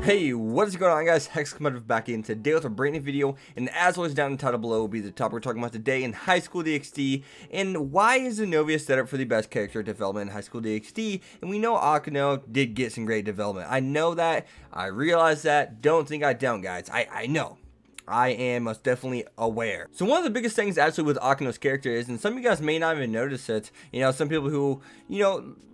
Hey, what is going on, guys? Hexcomotive back in today with a brand new video, and as always, down in the title below will be the topic we're talking about today in High School DxD, and why is Xenovia set up for the best character development in High School DxD? And we know Akano did get some great development. I know that, I realize that, don't think I don't, guys. I know. I am most definitely aware. So one of the biggest things actually with Akano's character is, and some of you guys may not even notice it, some people who,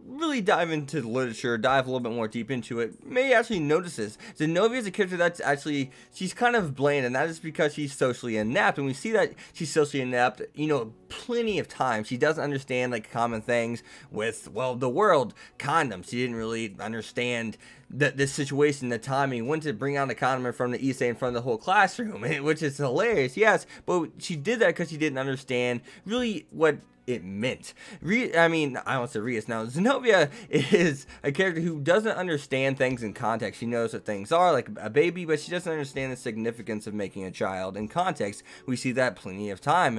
really dive into the literature, dive a little bit more deep into it, may actually notice this. Xenovia is a character that's actually, she's kind of bland, and that is because she's socially inept, and we see that she's socially inept, plenty of times. She doesn't understand, like, common things with, well, the world, condoms. She didn't really understand this situation, the timing, when to bring out a condom in front of the in front of the whole classroom, which is hilarious, yes, but she did that because she didn't understand really what it meant. I won't say Rias now. Xenovia is a character who doesn't understand things in context. She knows what things are, like a baby, but she doesn't understand the significance of making a child in context. We see that plenty of time.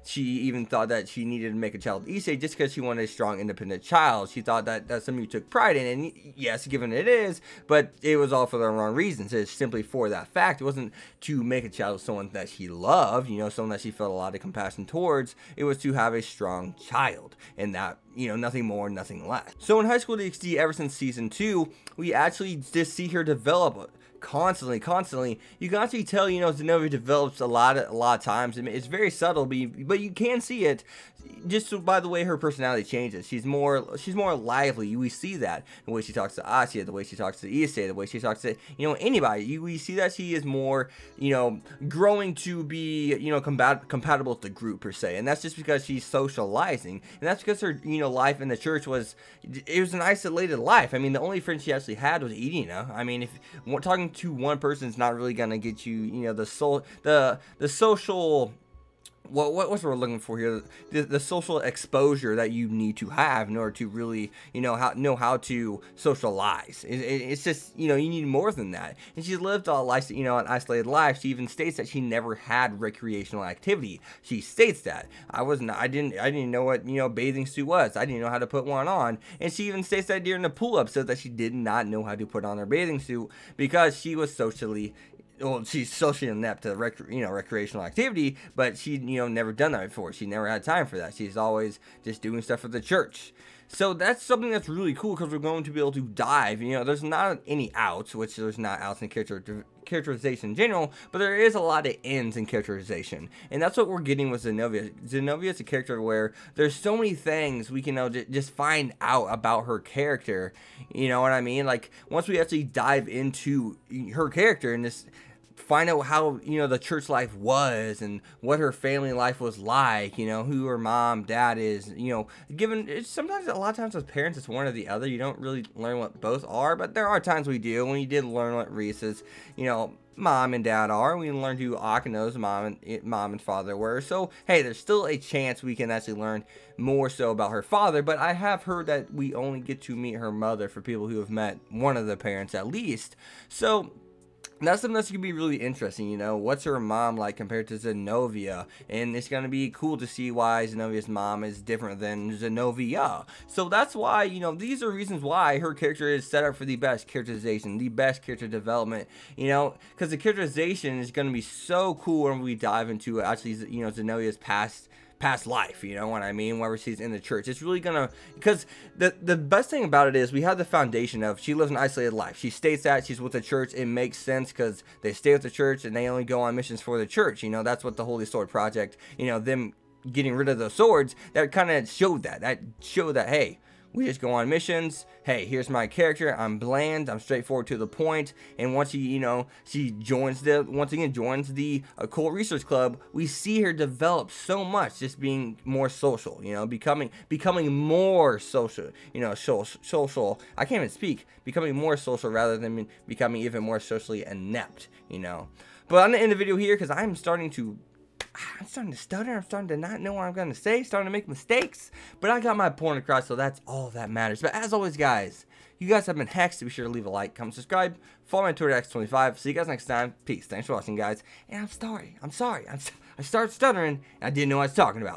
She even thought that she needed to make a child Issei just because she wanted a strong, independent child. She thought that that's something you took pride in, and yes, given it is, but it was all for the wrong reasons. It's simply for that fact. It wasn't to make a child of someone that she loved, someone that she felt a lot of compassion towards. It was to have a strong child, and that, nothing more, nothing less. So in High School DxD, ever since season 2, we actually just see her develop constantly. You can actually tell, Xenovia develops a lot of times. It's very subtle, but you can see it just by the way her personality changes. She's more lively. We see that the way she talks to Asya, the way she talks to Issei, the way she talks to anybody. We see that she is more growing to be compatible with the group per se, and that's just because she's socializing, and that's because her life in the church was an isolated life. The only friend she actually had was Irina. If we're talking to one person is not really gonna get you the social, what's what we're looking for here, the social exposure that you need to have in order to really know how to socialize. It's just you need more than that. And she's lived all life, an isolated life. She even states that she never had recreational activity. She states that I didn't know what bathing suit was. I didn't know how to put one on. And she even states that during the pool episode that she did not know how to put on her bathing suit because she was she's socially inept to recreational activity, but she never done that before. She never had time for that. She's always just doing stuff for the church. So that's something that's really cool because we're going to be able to dive. There's not any outs, which there's not outs in characterization in general, but there is a lot of ends in characterization, and that's what we're getting with Xenovia. Xenovia is a character where there's so many things we can just find out about her character. You know what I mean? Like, once we actually dive into her character and just find out how the church life was and what her family life was like, who her mom, dad is, given it's sometimes, a lot of times with parents, it's one or the other. You don't really learn what both are, but there are times we do. When you did learn what Risa's mom and dad are, we learned who Akano's mom and father were. So hey, there's still a chance we can actually learn more so about her father, but I have heard that we only get to meet her mother for people who have met one of the parents at least. So that's something that's going to be really interesting, what's her mom like compared to Xenovia, and it's going to be cool to see why Xenovia's mom is different than Xenovia. So that's why, these are reasons why her character is set up for the best characterization, the best character development, because the characterization is going to be so cool when we dive into actually, Xenovia's past life, what I mean, wherever she's in the church. It's really gonna, because the best thing about it is we have the foundation of she lives an isolated life. She states that she's with the church. It makes sense because they stay with the church and they only go on missions for the church. That's what the Holy Sword Project, them getting rid of those swords, that kind of showed that hey, we just go on missions. Hey, here's my character. I'm bland. I'm straightforward to the point. And once she joins the occult research club, we see her develop so much, just being more social. Becoming more social. Social. I can't even speak. Becoming more social rather than becoming even more socially inept. But I'm gonna end the video here because I'm starting to stutter. I'm starting to not know what I'm going to say, starting to make mistakes, but I got my point across, so that's all that matters. But as always, guys, you guys have been hexed. Be sure to leave a like, comment, subscribe, follow me on Twitter X25. See you guys next time. Peace. Thanks for watching, guys. And I'm sorry. I started stuttering, and I didn't know what I was talking about.